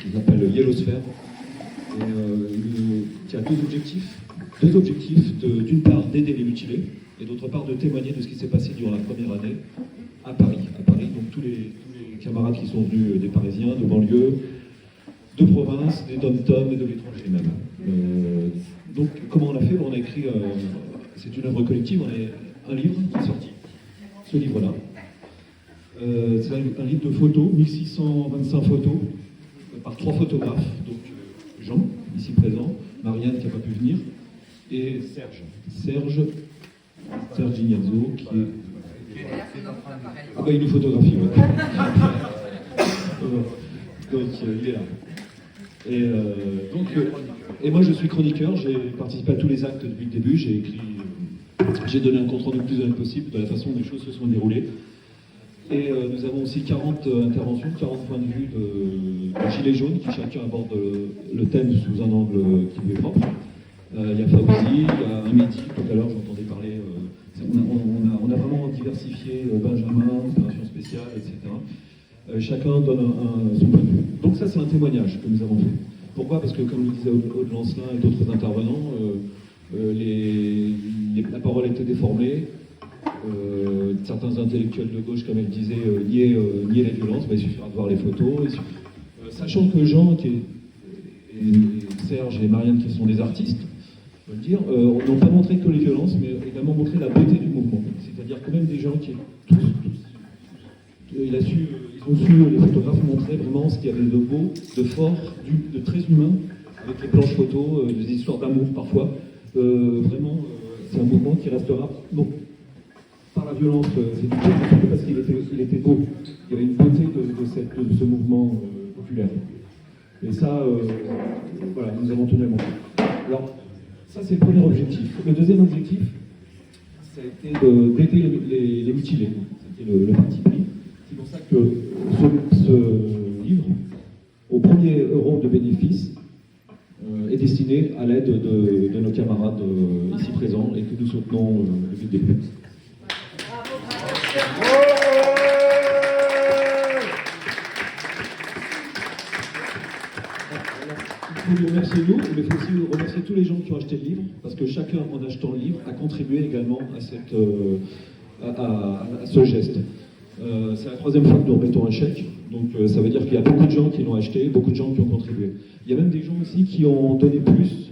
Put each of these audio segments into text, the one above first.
qu'ils appellent Yellowsphere, et qui a deux objectifs. D'une part d'aider les mutilés, et d'autre part de témoigner de ce qui s'est passé durant la première année à Paris. Donc tous les camarades qui sont venus des Parisiens, de banlieue, de province, des dom-toms et de l'étranger même. Donc comment on a fait? On a écrit, c'est une œuvre collective, on a un livre qui est sorti, ce livre-là. C'est un livre de photos, 1625 photos, par 3 photographes, donc Jean, ici présent, Marianne qui n'a pas pu venir, et Serge Ignazzo, qui est... Ah bah il nous photographie, ouais. Donc il est là. Et moi je suis chroniqueur, j'ai participé à tous les actes depuis le début, j'ai donné un compte rendu le plus honnête possible de la façon dont les choses se sont déroulées. Et nous avons aussi 40 interventions, 40 points de vue de Gilets jaunes qui chacun aborde le thème sous un angle qui lui est propre. Il y a Fauzi, il y a un Mehdi, tout à l'heure j'entendais parler, on a vraiment diversifié Benjamin, opération spéciale, etc. Chacun donne son point de vue. Donc ça c'est un témoignage que nous avons fait. Pourquoi? Parce que comme le disait Aude Lancelin et d'autres intervenants, la parole était déformée. Certains intellectuels de gauche, comme elle disait, nier les violences, il suffira de voir les photos. Sachant que Jean, et Serge et Marianne, qui sont des artistes, on peut le dire, n'ont pas montré que les violences, mais également montré la beauté du mouvement. C'est-à-dire que même des gens qui, les photographes montraient vraiment ce qu'il y avait de beau, de fort, de très humain, avec les planches photos, des histoires d'amour parfois. Vraiment, c'est un mouvement qui restera, non, par la violence, c'est du tout, mais surtout parce qu'il était beau. Il y avait une beauté de ce mouvement populaire. Et ça, voilà, nous avons tenu à montrer. Alors, ça c'est le premier objectif. Le deuxième objectif, ça a été d'aider les mutilés. C'était le parti pris. C'est pour ça que ce livre, au premier euro de bénéfice, est destiné à l'aide de nos camarades ici présents et que nous soutenons depuis le début. Il faut nous remercier nous, mais il faut aussi remercier tous les gens qui ont acheté le livre, parce que chacun, en achetant le livre, a contribué également à ce geste. C'est la 3e fois que nous remettons un chèque, donc ça veut dire qu'il y a beaucoup de gens qui l'ont acheté, beaucoup de gens qui ont contribué. Il y a même des gens aussi qui ont donné plus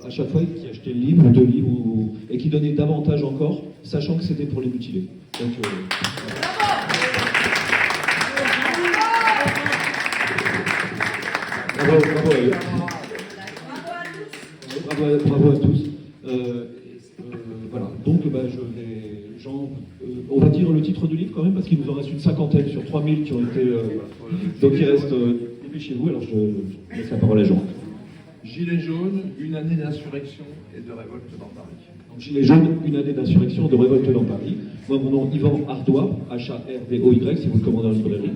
à chaque fois, qui achetaient le livre, 2 livres, et qui donnaient davantage encore, sachant que c'était pour les mutilés. Donc, bravo à tous. Voilà. Donc, on va dire le titre du livre quand même, parce qu'il nous en reste une 50aine sur 3000 qui ont été. Donc, il reste. Dépêchez-vous, alors je laisse la parole à Jean. Gilets jaunes, une année d'insurrection et de révolte dans Paris. Donc, Gilets jaunes, une année d'insurrection et de révolte dans Paris. Moi, mon nom, Yvan Ardois, H-A-R-D-O-Y, si vous le commandez en librairie.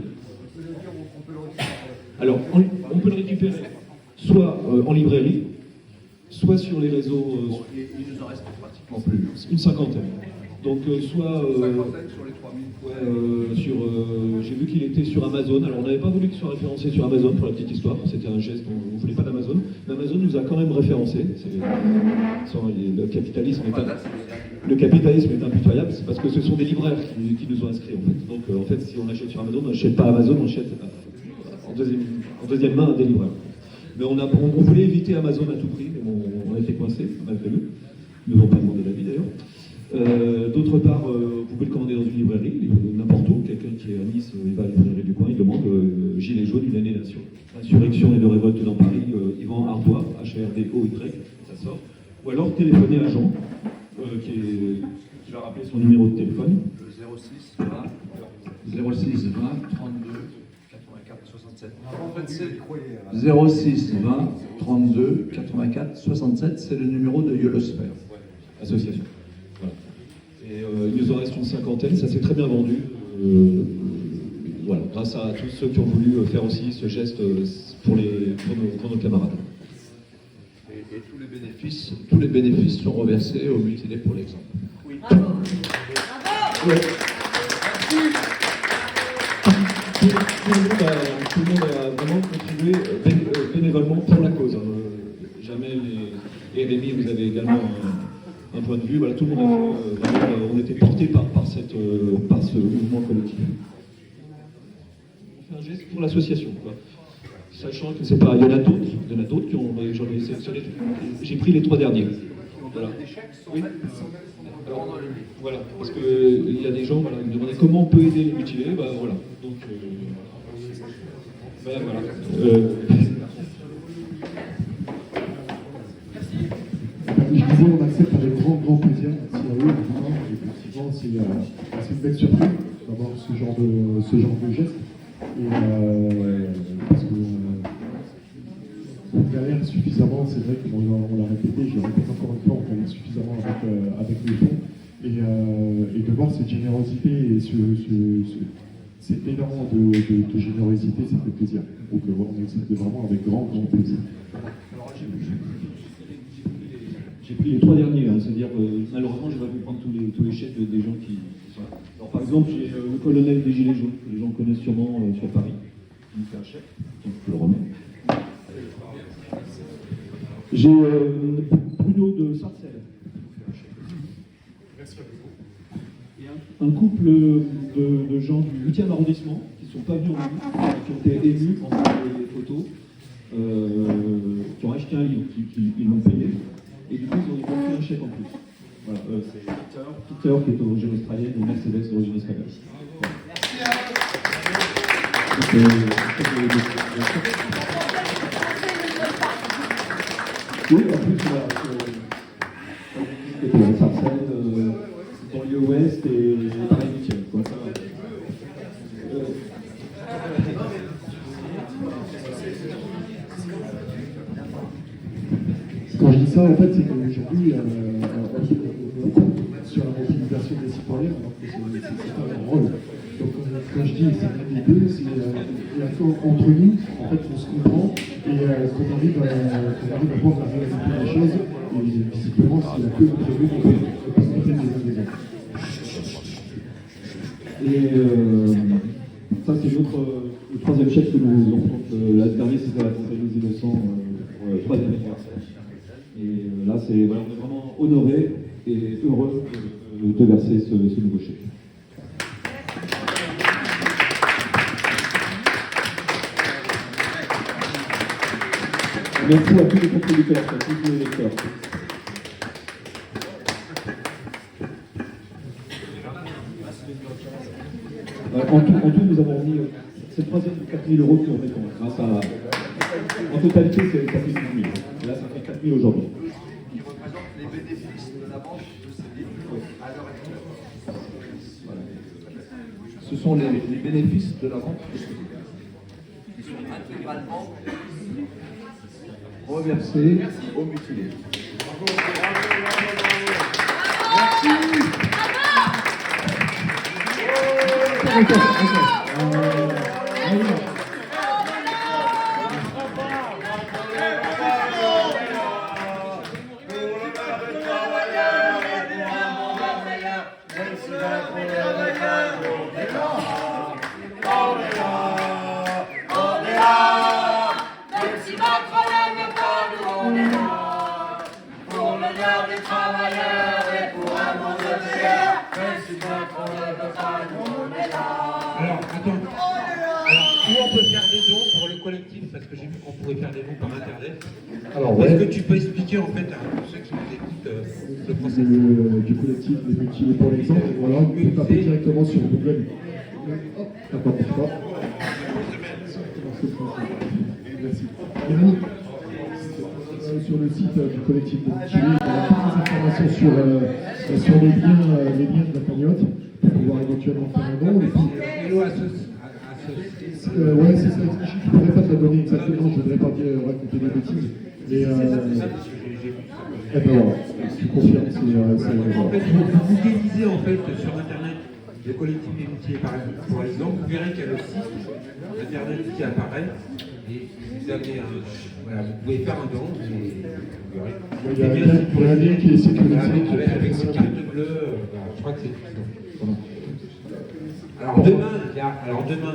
Alors, on peut le récupérer soit en librairie, soit sur les réseaux. Il nous en reste pratiquement plus. Une 50aine. Donc, soit. Une 50aine sur les 3000. J'ai vu qu'il était sur Amazon. Alors, on n'avait pas voulu qu'il soit référencé sur Amazon pour la petite histoire. C'était un geste, on ne voulait pas d'Amazon. Mais Amazon nous a quand même référencé. Le capitalisme est impitoyable. C'est parce que ce sont des libraires qui nous ont inscrits, en fait. Donc, en fait, si on achète sur Amazon, on n'achète pas Amazon, on achète en deuxième main à des libraires. Mais on voulait éviter Amazon à tout prix, mais on a été coincés, malgré nous. Ils nous ont pas demandé l'avis d'ailleurs. D'autre part, vous pouvez le commander dans une librairie, n'importe où. Quelqu'un qui est à Nice, il va à la librairie du coin, il demande Gilets jaunes, une année d'insurrection et de révolte dans Paris, Yvan Ardois, H-A-R-D-O-Y, ça sort. Ou alors téléphoner à Jean, qui va rappeler son numéro de téléphone. Le 06 20 32 84 67. En fait, c'est 06 20 32 84 67, c'est le numéro de Yellowsphere. Association. Voilà. Et il nous en reste une 50aine, ça s'est très bien vendu. Voilà, grâce à tous ceux qui ont voulu faire aussi ce geste pour nos camarades. Et tous les bénéfices sont reversés aux mutilés pour l'exemple. Oui. Bravo. Ouais. Merci. bénévolement pour la cause. Jamais et Rémi, vous avez également un point de vue. Voilà, tout le monde a fait, vraiment, on était porté par ce mouvement collectif. On fait un geste pour l'association, quoi. Sachant que c'est pas, il y en a d'autres qui ont, j'en ai sélectionné. J'ai pris les 3 derniers. Voilà. Oui. Alors, voilà, parce qu'il y a des gens voilà, qui me demandaient comment on peut aider les mutilés. Bah, voilà. Donc, ben, voilà. Je disais, on accepte avec grand plaisir. Merci à eux, évidemment. Effectivement, c'est une belle surprise d'avoir ce genre de geste. Et parce que on galère suffisamment, c'est vrai qu'on l'a répété, je le répète encore une fois, on galère suffisamment avec les fonds. Et de voir cette générosité et cet élan de générosité, ça fait plaisir. Donc on accepte vraiment avec grand plaisir. J'ai pris les 3 derniers, hein, c'est-à-dire malheureusement je vais vous prendre tous les chefs des gens qui sont là. Alors par exemple j'ai le colonel des Gilets jaunes, que les gens connaissent sûrement sur Paris, qui me fait un chèque, donc je le remets. J'ai Bruno de Sarcelles. Merci beaucoup. Et un couple de gens du 8e arrondissement qui ne sont pas venus en ligne, qui ont été émus en faisant des photos, qui ont acheté un livre, ils l'ont payé. Et du coup, ils ont fait un chèque en plus. Voilà, c'est Peter qui est d'origine australienne et Mercedes d'origine espagnole. Oui, en plus, voilà, c'était Sarcelles, banlieue ouest et Paris 8e. Quand je dis ça, en fait, c'est qu'aujourd'hui, sur la mobilisation des citoyens, alors que c'est pas leur rôle. Donc, quand je dis c'est l'un des deux, c'est entre nous, en fait, on se comprend et qu'on arrive à voir la réalité des choses. Et visiblement, c'est la queue entre nous qu'on peut s'occuper des uns des autres. Et ça, c'est le 3e chèque que nous avons. Donc, la dernière, c'était la compagnie des Innocents pour le 3e anniversaire. Et là, on est vraiment honorés et heureux de verser ce nouveau chèque. Merci à tous les contributeurs, à tous les lecteurs. En tout, nous avons mis, c'est le 3e de 4 000 € qu'on remet grâce à... En totalité, c'est 4 000. Et là, ça fait 4 000 aujourd'hui. Qui représente les bénéfices de la vente de ces livres à l'heure actuelle. Voilà. Ce sont les bénéfices de la vente de ces livres. Qui sont intégralement reversés aux mutilés. Alors, attends. Alors, où on peut faire des dons pour le collectif, parce que j'ai vu qu'on pouvait faire des dons par Internet. Alors, Est-ce que tu peux expliquer en fait à ceux qui nous écoutent le processus du collectif des mutilés pour l'exemple, voilà, vous pouvez taper directement sur Google. Hop, d'accord, pourquoi. Merci. Mélanie, sur le site du collectif des mutilés, il y a toutes les informations sur les liens de la cagnotte pour pouvoir éventuellement faire un don. Ouais, c'est ça. Je ne pourrais pas te la donner exactement, je ne voudrais pas raconter des bêtises. Mais eh ben voilà, tu confirmes, En fait, vous délisez en fait sur Internet le collectif des mutilés par exemple, vous verrez qu'il y a le site Internet qui apparaît et vous avez voilà, vous pouvez faire un don et vous verrez. il y a un lien qui est sécurisé. Avec cette carte bleue, voilà, je crois que c'est tout. Alors demain,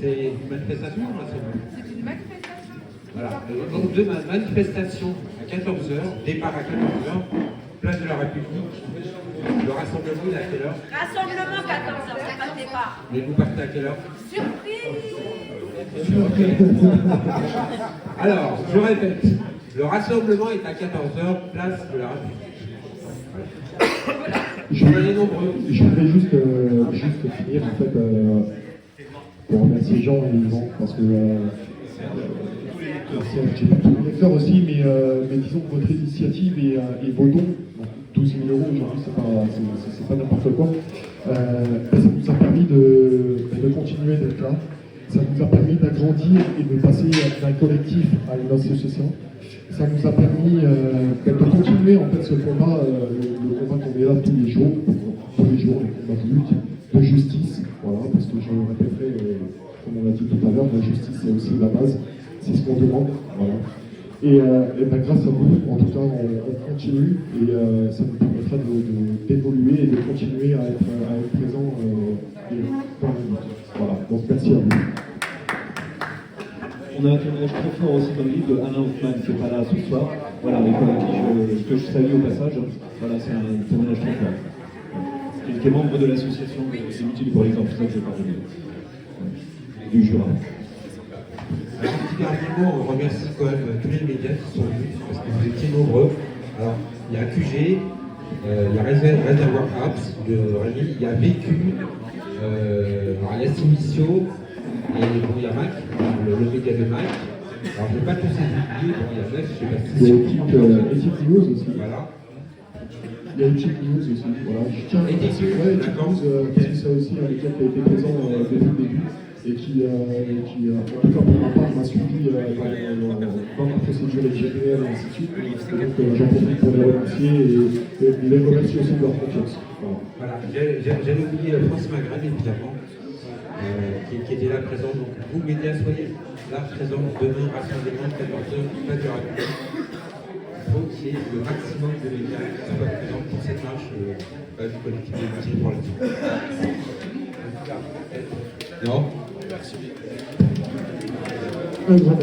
c'est une manifestation. C'est une manifestation Voilà. Donc, demain, manifestation à 14h, départ à 14h, place de la République. Le rassemblement, il est à quelle heure? Rassemblement 14h, c'est pas le départ. Mais vous partez à quelle heure? Surprise. Alors, je répète, le rassemblement est à 14h, place de la République. Je voudrais juste finir en fait pour remercier Jean et Yvan parce que j'ai pas tous les lecteurs aussi, mais disons que votre initiative et vos dons, 12 000 euros aujourd'hui, c'est pas n'importe quoi. Ça nous a permis de continuer d'être là. Ça nous a permis d'agrandir et de passer d'un collectif à une association. Ça nous a permis de continuer en fait ce combat, le combat qu'on est là tous les jours, les combats de lutte, de justice, voilà, parce que je le répéterai, comme on l'a dit tout à l'heure, la justice c'est aussi la base, c'est ce qu'on demande, voilà. Et ben, grâce à vous, en tout cas, on continue et ça nous permettra d'évoluer et de continuer à être présent dans la lutte. Voilà, donc merci à vous. On a un témoignage très fort aussi dans le livre de Alain Hoffman qui n'est pas là ce soir, voilà, et que je salue au passage. Voilà, c'est un témoignage très fort. Qui est membre de l'association des mutiles pour l'exemple, c'est ça que je parle du Jura. Particulièrement, on remercie quand même tous les médias qui sont venus parce que vous étiez nombreux. Alors, il y a QG, il y a Reservoir Apps de Rémi, il y a Vécu, alors il y a Simicio, et bon, il y a Mac, le média de Mac. Alors, je ne vais pas tous les oublier, bon, il y a Neuf, je ne sais pas si Il y a Ethic News aussi. Voilà. Il y a Ethic News aussi. Voilà. Je tiens à Ethic News, Ethic d'accord. News, parce que c'est aussi un média qui a été présent depuis le début et qui en tout cas pour ma part, m'a suivi dans ma procédure LGPL et ainsi de suite. Donc j'en profite pour les remercier et les remercier aussi de leur confiance. Voilà, j'allais oublier France Maghreb, évidemment, qui était là présent. Donc, vous, médias, soyez là présents demain, rassemblement, 14h, pas du République. Il faut qu'il y ait le maximum de médias qui soient présents pour cette marche du collectif des métiers pour la vie. Non. Un grand merci.